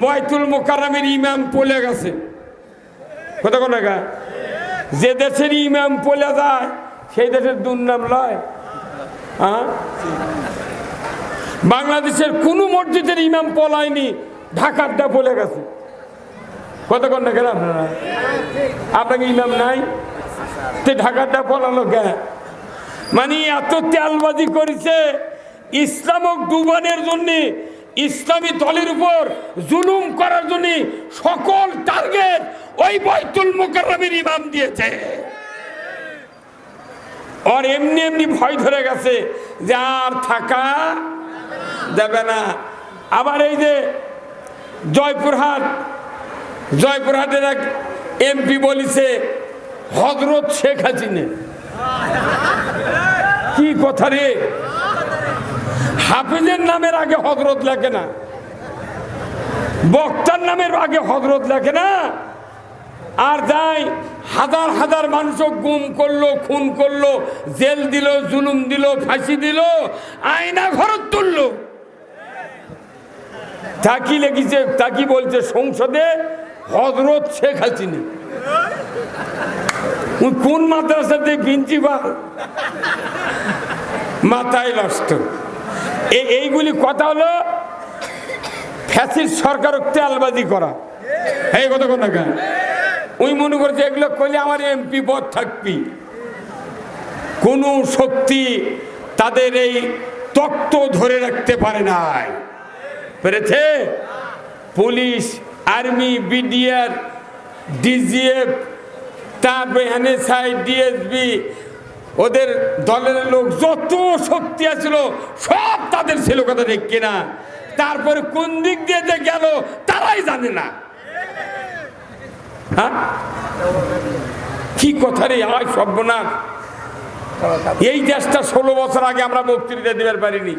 বাইতুল মুকাররমের ইমাম পলে গেছে। কথা কোন জায়গা? যে দেশের ইমাম পলে যায় সেই দেশের দুর্নাম লয়। হ্যাঁ, বাংলাদেশের কোন মসজিদের ইমাম পলায়নি, ঢাকারটা পলে গেছে। কথা কোন জায়গা? আপনারা আপনাকে ইমাম নাই, তে ঢাকারটা পলালো কে? মানে এত তেলবাজি করেছে ইসলামক ডুবানোর জন্য, ইসলামী দলের উপর জুলুম করার জন্য সকল টার্গেট ওই বাইতুল মুকাররমের ইমাম দিয়েছে। আর এমনি এমনি ভয় ধরে গেছে যে আর থাকা যাবে না। আবার এই যে জয়পুরহাটের এক এমপি বলেছে হযরত শেখ হাসিনা। কি কথা রে? হাফিজের নামের আগে হযরত লেখে না, বক্তার নামের আগে হযরত লেখে না। আর যাই হাজার হাজার মানুষ গুম করলো, খুন করলো, জেল দিল, জুলুম দিল, ফাঁসি দিল, আয়না ঘরত তুললো। তা কি লেগেছে? তা কি বলছে সংসদে? হযরত শেখ হাসিনা। কোন মাদ্রাসাতে প্রিন্সিপাল? মাথায় নষ্ট। এইগুলি কথা হলো ফ্যাসিস্ট সরকার তেলবাজি করা। এই কথা কোন না? ওই মনে করছে এগুলো করলে আমার এমপি পদ থাকবি। কোন শক্তি তাদের এই তত্ত্ব ধরে রাখতে পারে নাই। পেরেছে? পুলিশ, আর্মি, বিডিআর, ডিজিএফ, তারপরে এনএসআই, ডিএসবি, ওদের দলের লোক যত শক্তি আছিল সব তাদের ছিল। কথা ঠিক কিনা? তারপরে কোন দিক দিয়ে যে গেল তারাই জানে না। হ্যাঁ, কি কথা রে? আয় সর্বনাশ। এই দেশটা 16 বছর আগে আমরা বক্তৃতা দিতে পারিনি।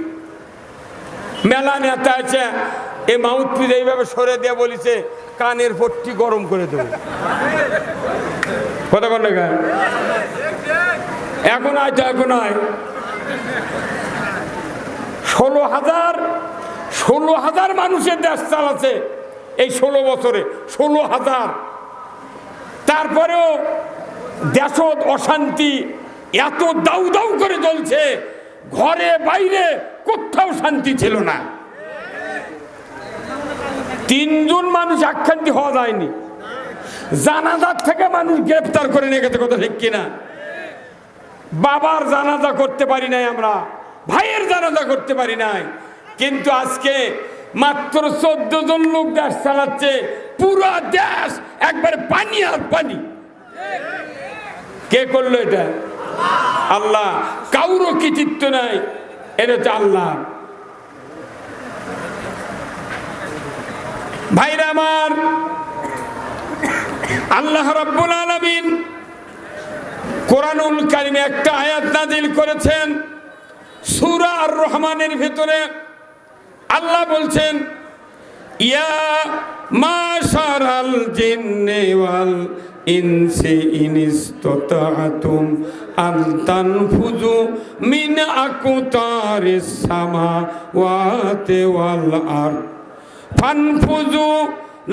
মেলা নেতা আছে এই মাউথপিস এইভাবে সরে দিয়ে বলিছে কানের পট্টি গরম করে দেবো। কথা কোন জায়গা? এখন আয় তো এখন আয় 16,000 মানুষের দেশ চালাচ্ছে এই 16 বছরে। 16,000। তারপরেও দেশত অশান্তি এত দাউ দাউ করে চলছে, ঘরে বাইরে কোথাও শান্তি ছিল না। 3 জন মানুষ আখ্যান্তি হওয়া যায়নি। জানাজার থেকে মানুষ গ্রেফতার করে নিয়ে গেছে। কথা ঠিক কিনা? বাবার জানাজা করতে পারি নাই আমরা, ভাইয়ের জানাজা করতে পারি নাই। কিন্তু আজকে মাত্র 14 জন লোক দেশ চালাচ্ছে, পুরো দেশ একবারে পানি আর পানি। কে করলো এটা? আল্লাহ। কাউরও কৃতিত্ব নাই, এটা হচ্ছে আল্লাহ। ভাইরা আমার, আল্লাহ রাব্বুল আলামিন কোরআনুল কারিমে একটা আয়াত নাযিল করেছেন সূরা আর রহমানের ভিতরে। আল্লাহ বলছেন ইয়া মাশারাল জিন্নি ওয়াল ইনসি ইনিসতাআতুম আন তানফুযু মিন আকতারিস সামাওয়াতি ওয়াল আরদ ফানফুযু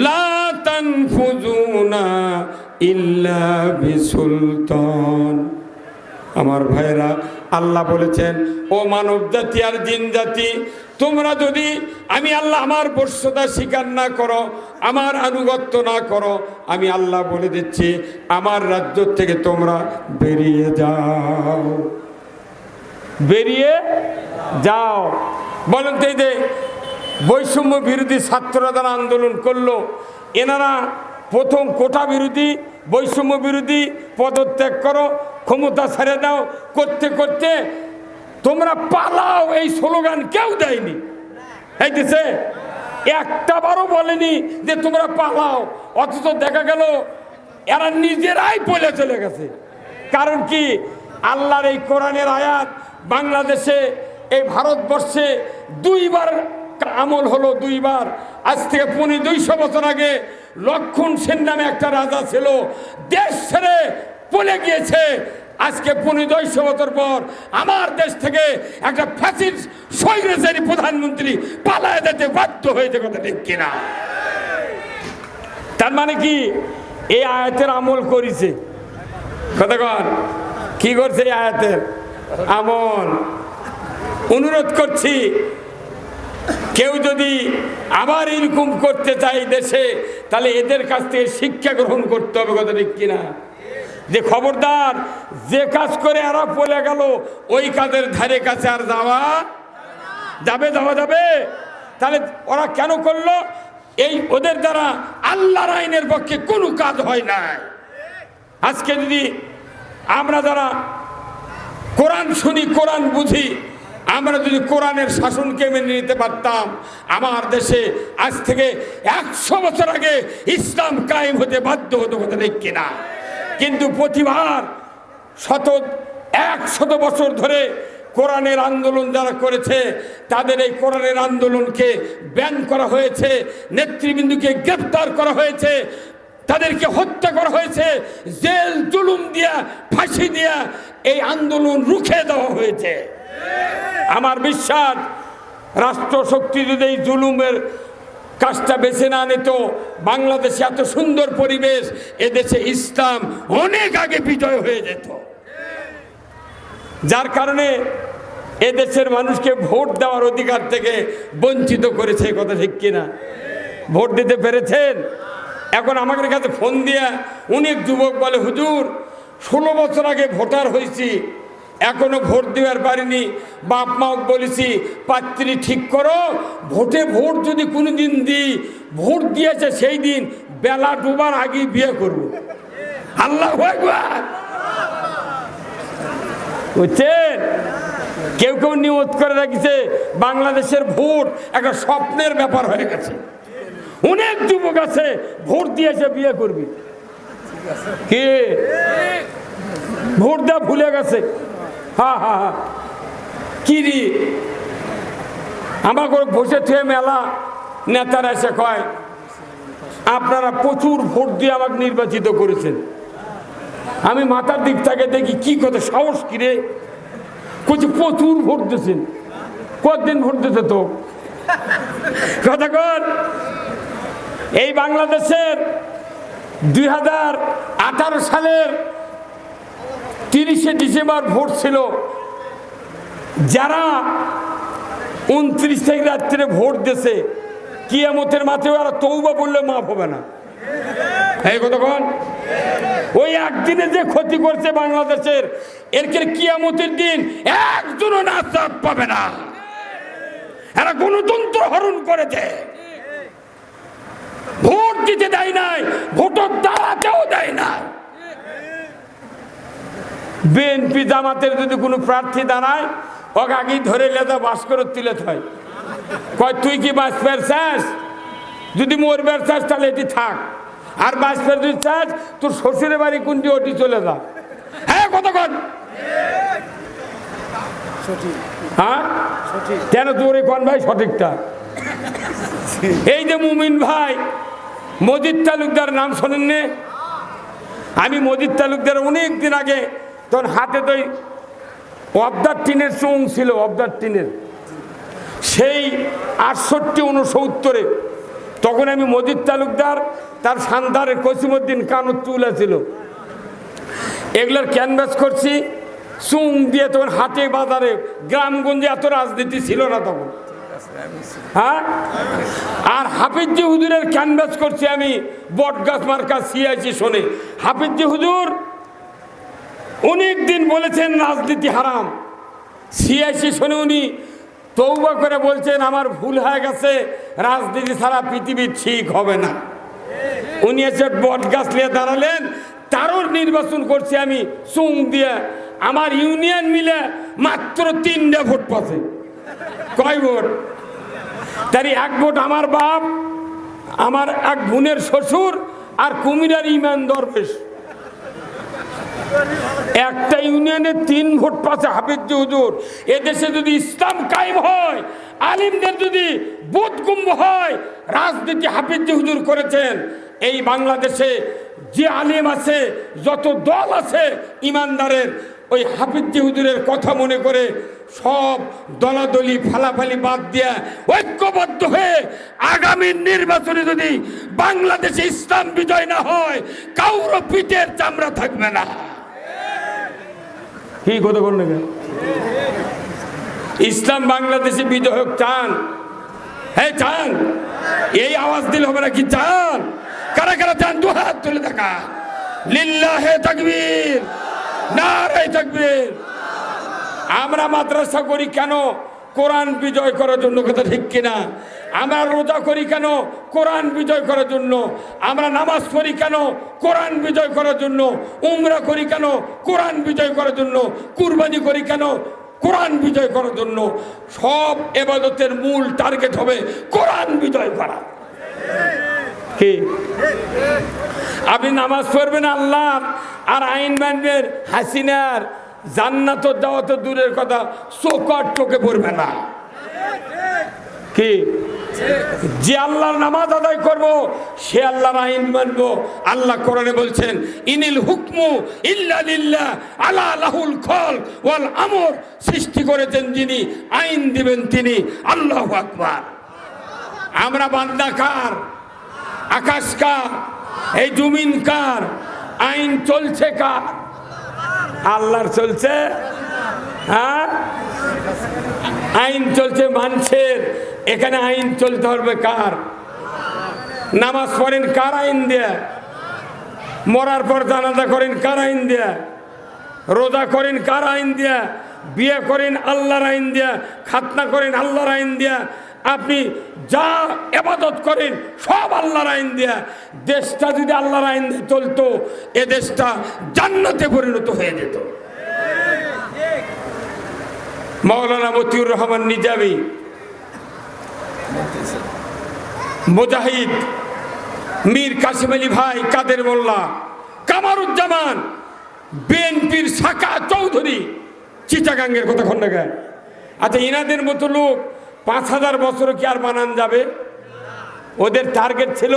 লা তানফুযুনা ইল্লা বিসুলতান। আমার ভাইরা, আল্লাহ বলেছেন ও মানব জাতি আর জিন জাতি, তোমরা যদি আমি আল্লাহ আমার বর্ষতা স্বীকার না করো, আমার আনুগত্য না করো, আমি আল্লাহ বলে দিচ্ছি আমার রাজ্য থেকে তোমরা বেরিয়ে যাও, বেরিয়ে যাও। বলেন তো এই যে বৈষম্য বিরোধী ছাত্ররা যারা আন্দোলন করলো, এনারা প্রথম কোটা বিরোধী, বৈষম্য বিরোধী, পদত্যাগ করো, ক্ষমতা ছেড়ে দাও করতে করতে তোমরা পালাও এই স্লোগান কেউ দেয়নি। এই দেশে একটা বারও বলেনি যে তোমরা পালাও। অথচ দেখা গেল এরা নিজেরাই পলে চলে গেছে। কারণ কি? আল্লাহর এই কোরআনের আয়াত বাংলাদেশে, এই ভারতবর্ষে 2 বার আমল হলো, 2 বার। আজ থেকে 200 বছর আগে লক্ষণ সেন নামে একটা রাজা ছিল, দেশ ছেড়ে পলে গিয়েছে। আজকে 250 বছর পর আমার দেশ থেকে একটা ফ্যাসিস্ট স্বৈরাচারী প্রধানমন্ত্রী পালায় যেতে বাধ্য হয়েছে। কথা ঠিক কিনা? তার মানে কি এই আয়াতের আমল করেছে, কতক্ষণ কি করছে এই আয়াতের আমল। অনুরোধ করছি কেউ যদি আবার এরকম করতে চায় দেশে, তাহলে এদের কাছ থেকে শিক্ষা গ্রহণ করতে হবে, কথা ঠিক কিনা? যে খবরদার, যে কাজ করে এরা বলে গেল ওই কাজের ধারে কাছে আর যাওয়া যাবে। তাহলে ওরা কেন করলো? এই ওদের দ্বারা আল্লাহর আইনের পক্ষে কোনো কাজ হয় না। আজকে যদি আমরা যারা কোরআন শুনি, কোরআন বুঝি, আমরা যদি কোরআনের শাসনকে মেনে নিতে পারতাম, আমার দেশে আজ থেকে 100 বছর আগে ইসলাম কায়েম হতে বাধ্য হতো, কথা ঠিক কিনা? কিন্তু প্রতিবার 100 বছর ধরে কোরআনের আন্দোলন যারা করেছে, তাদের এই কোরআনের আন্দোলনকে ব্যান করা হয়েছে, নেতৃবৃন্দকে গ্রেফতার করা হয়েছে, তাদেরকে হত্যা করা হয়েছে, জেল জুলুম দিয়া, ফাঁসি দিয়া এই আন্দোলন রুখে দেওয়া হয়েছে। আমার বিশ্বাস, রাষ্ট্রশক্তি যদি এই জুলুমের কাজটা বেছে না নিত, বাংলাদেশে এত সুন্দর পরিবেশ, এদেশে ইসলাম অনেক আগে বিজয় হয়ে যেত। যার কারণে এদেশের মানুষকে ভোট দেওয়ার অধিকার থেকে বঞ্চিত করেছে, কথা ঠিক কিনা? ভোট দিতে পেরেছেন? এখন আমাদের কাছে ফোন দিয়া অনেক যুবক বলে, হুজুর 16 বছর আগে ভোটার হয়েছি, এখনো ভোট দেওয়ার পারিনি, বাপ মাও বলেছি পাত্রী ঠিক করো, ভোট যদি কোনো দিন দিই, ভোট দিয়েছে সেই দিন বেলা ডুবার আগে বিয়ে করব। আল্লাহু আকবার। বুঝছেন? কেউ কেউ নিয়ত করে রাখিছে বাংলাদেশের ভোট একটা স্বপ্নের ব্যাপার হয়ে গেছে। অনেক যুবক আছে ভোট দিয়েছে বিয়ে করবি, কি ভোট দেওয়া ভুলে গেছে। হা কি রে, আমাকে বসে থেকে মেলা নেতারা এসে কয়, আপনারা প্রচুর ভোট দিয়ে আমাকে নির্বাচিত করেছেন। আমি মাথার দিক থেকে দেখি কি কথা, সাহস কিরে, কইছে প্রচুর ভোট দিয়েছেন। কতদিন ভোট দিতে তো কথা কর। এই বাংলাদেশের 2018 সালের 30শে ডিসেম্বর ভোট ছিল। যারা 29 তারিখ রাত্রে ভোট দিয়েছে, কিয়ামতের মাঠেও আর তওবা বললে মাফ হবে না। এই কতক্ষণ ওই একদিনে যে ক্ষতি করছে বাংলাদেশের, এর কিয়ামতের দিন একজনও নাজাত পাবে না। এরা গণতন্ত্র হরণ করেছে, ভোট দিতে দেয় নাই, ভোটার দাঁড়াতেও দেয় না। বিএনপি জামাতের যদি কোনো প্রার্থী দাঁড়ায়, ওকে আগেই ধরে লেদা বাস করে তুলে হয়, কয় তুই কি বাঁচবার চাস? যদি মরবার চাস তাহলে এটি থাক, আর বাঁচবার যদি চাস তোর শ্বশুরের বাড়ি কোনটি ওটি চলে যা। হ্যাঁ কতক্ষণ, হ্যাঁ কেন তোর কোন ভাই সঠিকটা? এই যে মুমিন ভাই মজিদ তালুকদার নাম শোনেন নে? আমি মজিদ তালুকদার অনেক দিন আগে, তখন হাতে তো অবদার টিনের চোং ছিল, অবদার টিনের, সেই 68-69 তখন আমি মজিদ তালুকদার, তার সান্তারের কসিমউদ্দিন কানুতুলা ছিল, এগুলোর ক্যানভাস করছি চুং দিয়ে। তখন হাটে বাজারে গ্রামগঞ্জে এত রাজনীতি ছিল না তখন, হ্যাঁ। আর হাফিজি হুজুরের ক্যানভাস করছি আমি বটগাছ মার্কা সিআইসি শোনে। হাফিজি হুজুর অনেক দিন বলেছেন রাজনীতি হারাম, সিআইসি শোনে উনি তওবা করে বলছেন আমার ভুল হয়ে গেছে, রাজনীতি ছাড়া পৃথিবী ঠিক হবে না। উনি এসে বটগাছ নিয়ে দাঁড়ালেন, তারও নির্বাচন করছি আমি চুং দিয়ে। আমার ইউনিয়ন মিলে মাত্র 3টে ভোট পাচ্ছে। কয় ভোট? তারই 1 ভোট আমার বাপ, আমার এক বোনের শ্বশুর, আর কুমিরার ইমান দরবেশ। একটা ইউনিয়নে 3 ভোট পাচ্ছে হাফিজি হুজুর। এদেশে যদি ইসলাম কায়েম হয়, আলিমদের যদি বোধগম্য হয়, রাজনীতি হাফিজি হুজুর করেছেন। এই বাংলাদেশে যে আলিম আছে, যত দল আছে ইমানদারের, ওই হাফিজ হুজুরের কথা মনে করে সব দলাদলি ফালাফালি বাদ দিয়ে ঐক্যবদ্ধ হয়ে আগামী নির্বাচনে যদি বাংলাদেশে ইসলাম বিজয় না হয়, কাউর পিঠের চামড়া থাকবে না। কি কথা বললেন? ইসলাম বাংলাদেশে বিজয় হোক চান? হ্যাঁ চান। এই আওয়াজ দিলে হবে না কি চান? কারা কারা চান? দু হাত তুলে দেখা। লিল্লাহে তাকবীর, নারে তাকবীর। আমরা মাদ্রাসা করি কেন? কোরআন বিজয় করার জন্য, কথা ঠিক কিনা? আমরা রোজা করি কেন? কোরআন বিজয় করার জন্য। আমরা নামাজ পড়ি কেন? কোরআন বিজয় করার জন্য। উমরা করি কেন? কোরআন বিজয় করার জন্য। কুরবানি করি কেন? কোরআন বিজয় করার জন্য। সব ইবাদতের মূল টার্গেট হবে কোরআন বিজয় করা। কি আপনি নামাজ পড়বেন আল্লাহ আর আইন মানবেন হাসিনার, জান্নাত যাওয়া তো দূরের কথা, চোখর চোখে পড়বে না। কি যে আল্লাহর নামাজ আদায় করব সে আল্লাহর আইন মানব। আল্লাহ কোরআনে বলছেন ইনিল হুকমু ইল্লা লিল্লাহ আলা লাহুল খল ওয়াল আমর। সৃষ্টি করেছেন যিনি, আইন দিবেন তিনি। আল্লাহু আকবার। আমরা বান্দা কার? আকাশ কার? এই জমিন কার? আইন চলছে কার? আল্লাহর চলছে। হ্যাঁ, আইন চলছে মানুষের। এখানে আইন চলতে হবে কার? নামাজ পড়েন কার আইন দেয়া? মরার পর জানাজা করেন কার আইন দেয়া? রোজা করেন কার আইন দেয়া? বিয়ে করেন আল্লাহর আইন দেয়া। খাতনা করেন আল্লাহর আইন দেয়া। আপনি যা ইবাদত করেন সব আল্লাহর আইন দেয়া। দেশটা যদি আল্লাহর আইন দিয়ে চলতো, এ দেশটা জান্নাতে পরিণত হয়ে যেত। মাওলানা মতিউর রহমান নিজামী, মুজাহিদ, মীর কাসিম আলী ভাই, কাদের মোল্লা, কামারুজ্জামান, বিএনপির শাখা চৌধুরী, চিটাগাঙ্গের কথা খন্ডাগায়। আচ্ছা, ইনাদের মতো লোক ৫,০০০ বছরও কি আর বানান যাবে? ওদের টার্গেট ছিল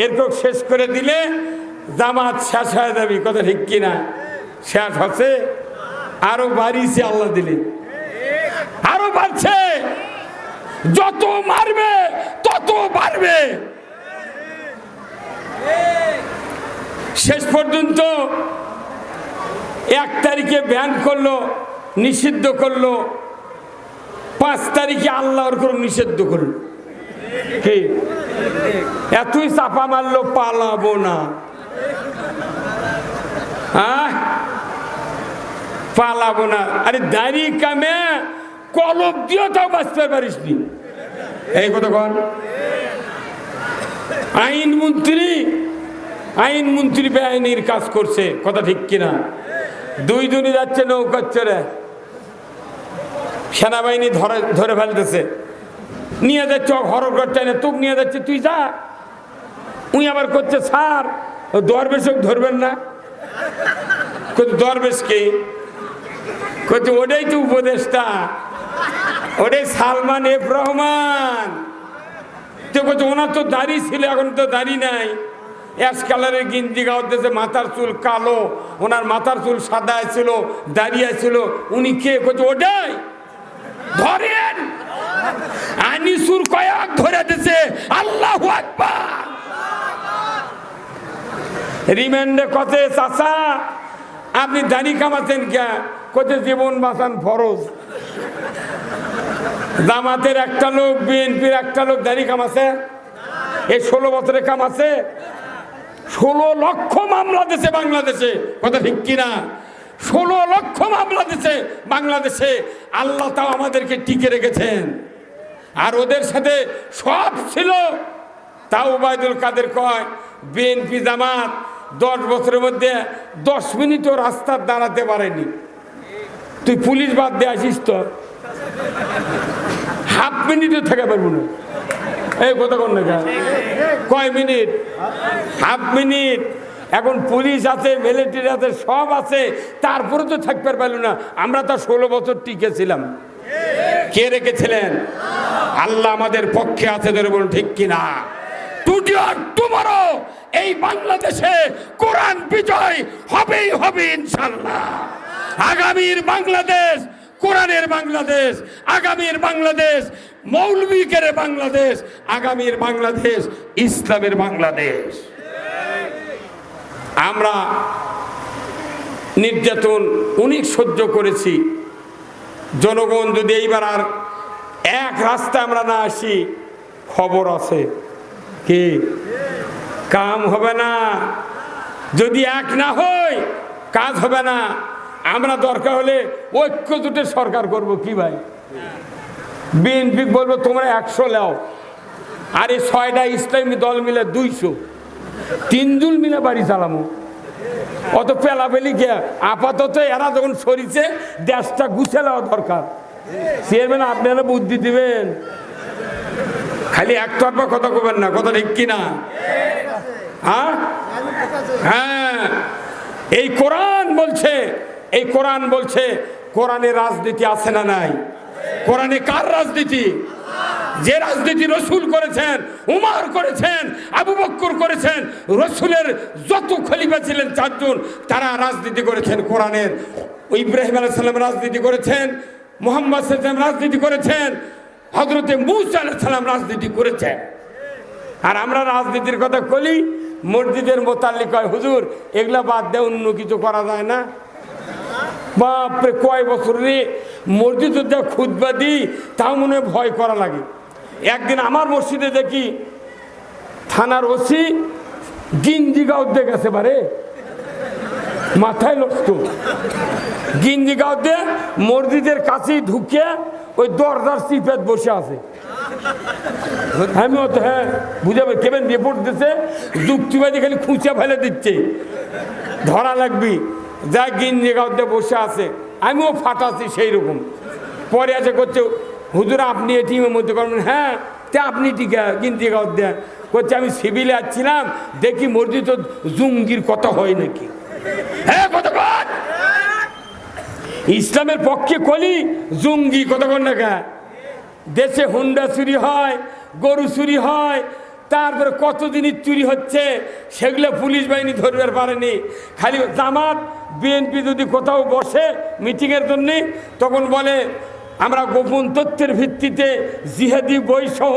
এরকম শেষ করে দিলে জামাত শেষ হয়ে যাবে। কথা ঠিক কিনা? শেষ হচ্ছে, আরো বাড়িয়েছে আল্লাহ দিলে, আরো বাড়ছে। যত মারবে তত বাড়বে। শেষ পর্যন্ত 1 তারিখে ব্যান করলো, নিষিদ্ধ করলো। 5 তারিখে আল্লাহর করে নিষিদ্ধ করলো। কি এতই চাপা মারলো, পালাবো না। হ্যাঁ, পালাবো না। আরে দাড়ি কামে কলব দিয়েও তাও বাঁচতে পারিস নি। এই কথা কন। আইনমন্ত্রী বেআইনির কাজ করছে। কথা ঠিক কিনা? 2 জনই যাচ্ছে নৌকার চড়ে, সেনাবাহিনী ধরে ফেলতেছে, নিয়ে যাচ্ছে হরকর টাইনে, তোকে নিয়ে যাচ্ছে, তুই যা। উই আবার করছে স্যার দরবেশক ধরবেন না। দরবেশ কে? করছে ওটাই তো উপদেষ্টা, ওটাই সালমান এফ রহমান। তো বলছে ওনার তো দাড়ি ছিল, এখন তো দাড়ি নাই। অ্যাশ কালারের গিঞ্জি গাওয়াতেছে, মাথার চুল কালো, ওনার মাথার চুল সাদা ছিল, দাঁড়িয়ে ছিল। উনি কে? করছে ওটাই। ধরেন আনিসুর কয়েক ধরে দিছে। আল্লাহু আকবার। রিমান্ডে কথা, চাচা আপনি দাড়ি কামাচ্ছেন কে? কোথে জীবন বাঁচান ফরজ। জামাতের একটা লোক, বিএনপির একটা লোক দাড়ি কামাছে? এই 16 বছরে কামাছে? 16 লক্ষ মামলা দিছে বাংলাদেশে। কথা ঠিক কিনা? 16 লক্ষ মামলা দিছে বাংলাদেশে। আল্লাহ তাও আমাদেরকে টিকে রেখেছেন। আর ওদের সাথে সব ছিল। তাও ওবায়দুল কাদের কয় বিএনপি জামাত 10 বছরের মধ্যে 10 মিনিটও রাস্তা দাঁড়াতে পারেনি। তুই পুলিশ বাদ দিয়ে আসিস তো হাফ মিনিটও থেকে পারবো না। এই কথা কোন না? কয় মিনিট? Half minute. এখন পুলিশ আছে, মিলিটারি আছে, সব আছে, তারপরে তো থাকতে পারল না। আমরা তো 16 বছর টিকেছিলাম। কে রেখেছিলেন? আল্লাহ আমাদের পক্ষে আছে। ধরে বলুন ঠিক কিনা? টুডে আর টুমরো এই বাংলাদেশে কোরআন বিজয় হবেই হবে ইনশাআল্লাহ। আগামীর বাংলাদেশ কোরআনের বাংলাদেশ, আগামীর বাংলাদেশ মৌলবীকের বাংলাদেশ, আগামীর বাংলাদেশ ইসলামের বাংলাদেশ। আমরা নির্যাতন অনেক সহ্য করেছি। জনগণ যদি এইবার আর এক রাস্তায় আমরা না আসি, খবর আছে কি কাম হবে না। যদি এক না হই কাজ হবে না। আমরা দরকার হলে ঐক্য জোটের সরকার করব। কি ভাই, বিএনপি বলবো তোমরা 100 লাও, আর এই 6টা ইসলামী দল মিলে 200, 3 জন মিলে বাড়ি চালামো। অত পেলাপেলি কে? আপাতত এরা যখন সরিছে দেশটা গুছে নেওয়া দরকার। চেয়ারম্যান আপনারা বুদ্ধি দিবেন, খালি একতরফা কথা কবেন না। কথা ঠিক কিনা? হ্যাঁ হ্যাঁ, এই কোরআন বলছে, এই কোরআন বলছে কোরআনে রাজনীতি আছে না নাই? কোরআনে কার রাজনীতি? যে রাজনীতি রসুল করেছেন, উমর করেছেন, আবু বকর করেছেন, রসুলের যত খলিফা ছিলেন 4 জন, তারা রাজনীতি করেছেন কোরআনের। ইব্রাহিম আলাইহিস সালাম রাজনীতি করেছেন, মুহাম্মদ সাল্লাল্লাহু আলাইহি ওয়াসাল্লাম রাজনীতি করেছেন, হযরতে মূসা আলাইহিস সালাম রাজনীতি করেছেন। আর আমরা রাজনীতির কথা বলি, মসজিদের মোতাল্লিক হয় হুজুর এগুলা বাদ দিয়ে অন্য কিছু করা যায় না। বাপরে, কয় বছর রে মসজিদ খুতবা দিই, তাও মনে হয় ভয় করা লাগে। একদিন আমার মসজিদে দেখি থানার ওসি গিঞ্জি গাউদে গেছে, বারে মাথায় নষ্ট। গিঞ্জি গাউদে মসজিদের কাছেই ঢুকে ওই দরজার চিপেত বসে আছে। আমি তো হ্যাঁ বুঝাবে কেবেন রিপোর্ট দিচ্ছে, যুক্তিবাদী খালি খুঁচে ফেলে দিচ্ছে, ধরা লাগবি। যা গিঞ্জি গাউদে বসে আছে, আমিও ফাটাচ্ছি সেই রকম। পরে আছে করছে হুজুর আপনি এই টিমের মধ্যে করবেন? হ্যাঁ, তে আপনি টিকা গিঞ্জি গাউদে করছে। আমি সিভিলে আসছিলাম, দেখি মসজিদ জঙ্গির কথা হয় নাকি। হ্যাঁ কথা কর, ইসলামের পক্ষে কলি জঙ্গি কথা কর না কে? দেশে হুন্ডা চুরি হয়, গরু চুরি হয়, তারপরে কত জিনিস চুরি হচ্ছে, সেগুলো পুলিশ বাহিনী ধরবার পারেনি। খালি জামাত বিএনপি যদি কোথাও বসে মিটিংয়ের জন্যে, তখন বলে আমরা গোপন তথ্যের ভিত্তিতে জিহাদি বই সহ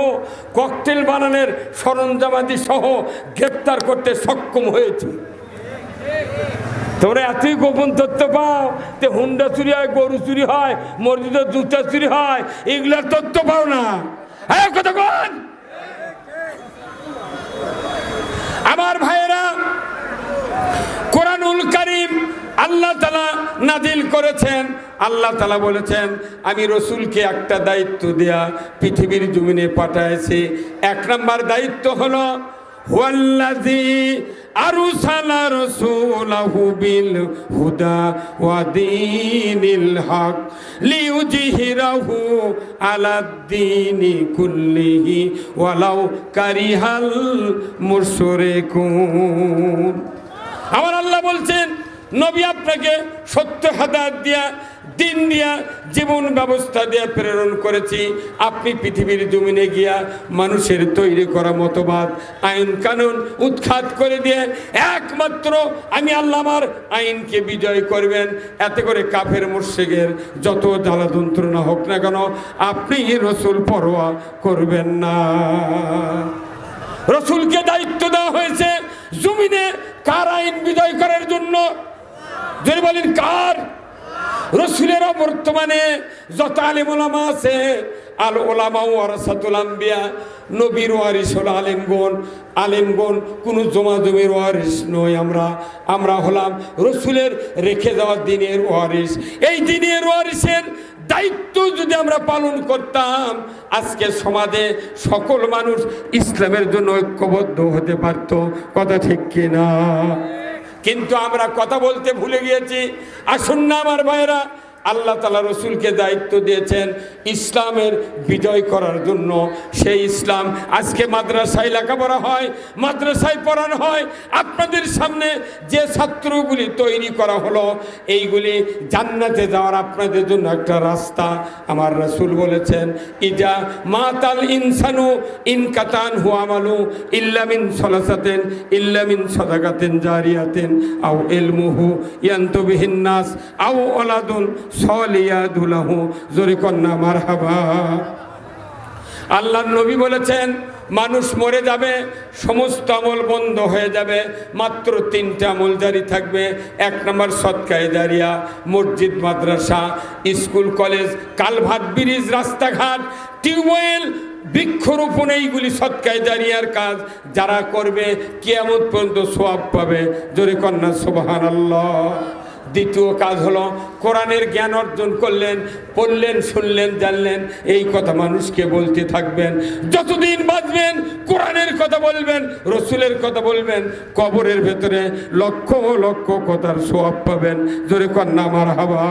ককটেল বানানোর সরঞ্জামাদি সহ গ্রেপ্তার করতে সক্ষম হয়েছে। তোমরা এতই গোপন তথ্য পাও, তে হুন্ডা চুরি হয়, গরু চুরি হয়, মসজিদের জুতা চুরি হয়, এগুলার তথ্য পাও না। হ্যাঁ কথা বল। আমার ভাইয়েরা, কোরআনুল কারীম আল্লাহ তাআলা নাজিল করেছেন। আল্লাহ তাআলা বলেছেন আমি রসুলকে একটা দায়িত্ব দেয়া পৃথিবীর জমিনে পাঠাইছি। 1 নম্বর দায়িত্ব হলো হুয়াল্লাযী আরসালা রাসূলাহু বিল হুদা ওয়া দীনিল হক লিইউযহিরাহু আলাদ-দীনি কুল্লিহি ওয়ালাউ কারিহাল মুশরিকুন। আমার আল্লাহ বলছেন নবী আপনাকে সত্য হেদায়েত দিয়া, দিন দিয়া, জীবন ব্যবস্থা দিয়ে প্রেরণ করেছি। আপনি পৃথিবীর জমিনে গিয়া মানুষের তৈরি করা মতবাদ, আইন কানুন উৎখাত করে দিয়ে একমাত্র আমি আল্লাহ আমার আইনকে বিজয় করবেন। এতে করে কাফের মুশরিকের যত জ্বালা যন্ত্রণা হোক না কেন, আপনি রসুল পরোয়া করবেন না। রসুলকে দায়িত্ব দেওয়া হয়েছে জমিনে কার আইন বিজয় করার জন্য? যদি বলেন কার? রসুলেরা বর্তমানে যত আলেম ওলামা আছে, আল ওলামা ওয়ারাসাতুল আম্বিয়া, নবীর ওয়ারিস হল আলেমগণ। আলেমগণ কোনো জমা জমির ওয়ারিস নয়। আমরা হলাম রসুলের রেখে যাওয়া দিনের ওয়ারিস। এই দিনের ওয়ারিসের দায়িত্ব যদি আমরা পালন করতাম, আজকে সমাজে সকল মানুষ ইসলামের জন্য ঐক্যবদ্ধ হতে পারত। কথা ঠিক কিনা? কিন্তু আমরা কথা বলতে ভুলে গিয়েছি। আসুন না আমার ভাইয়েরা, আল্লাহ তাআলা রসুলকে দায়িত্ব দিয়েছেন ইসলামের বিজয় করার জন্য। সেই ইসলাম আজকে মাদ্রাসায় লেখাপড়া হয়, মাদ্রাসায় পড়ানো হয়। আপনাদের সামনে যে ছাত্রগুলি তৈরি করা হলো, এইগুলি জান্নাতে যাওয়ার আপনাদের জন্য একটা রাস্তা। আমার রাসূল বলেছেন, ইজা মাতাল ইনসানু ইনকাতান হুয়া মালু ইল্লা মিন সলাসাতিন ইল্লা মিন সাদাকাতিন জারিয়াতিন আও ইলমুহু ইয়ানতুবিহিন নাস আও ওলাদুন সলিয়াদুলাহু। জোরে কন্না মারহাবা। আল্লাহর নবী বলেছেন, মানুষ মরে যাবে, সমস্ত আমল বন্ধ হয়ে যাবে, মাত্র 3টা আমল জারি থাকবে। 1 নম্বর সদকায়ে জারিয়া, মসজিদ মাদ্রাসা স্কুল কলেজ কালভার্ট ব্রিজ রাস্তাঘাট টিউবওয়েল বৃক্ষরোপণ, এইগুলি সদকায়ে জারিয়ার কাজ যারা করবে কিয়ামত পর্যন্ত সওয়াব পাবে। জোরে কন্যা সুবহানাল্লাহ। দ্বিতীয় কাজ হলো কোরআনের জ্ঞান অর্জন করলেন, পড়লেন, শুনলেন, জানলেন, এই কথা মানুষকে বলতে থাকবেন। যতদিন বাঁচবেন কোরআনের কথা বলবেন, রসুলের কথা বলবেন, কবরের ভেতরে লক্ষ লক্ষ কথার সওয়াব পাবেন। জোরে কন্যা মারহাবা।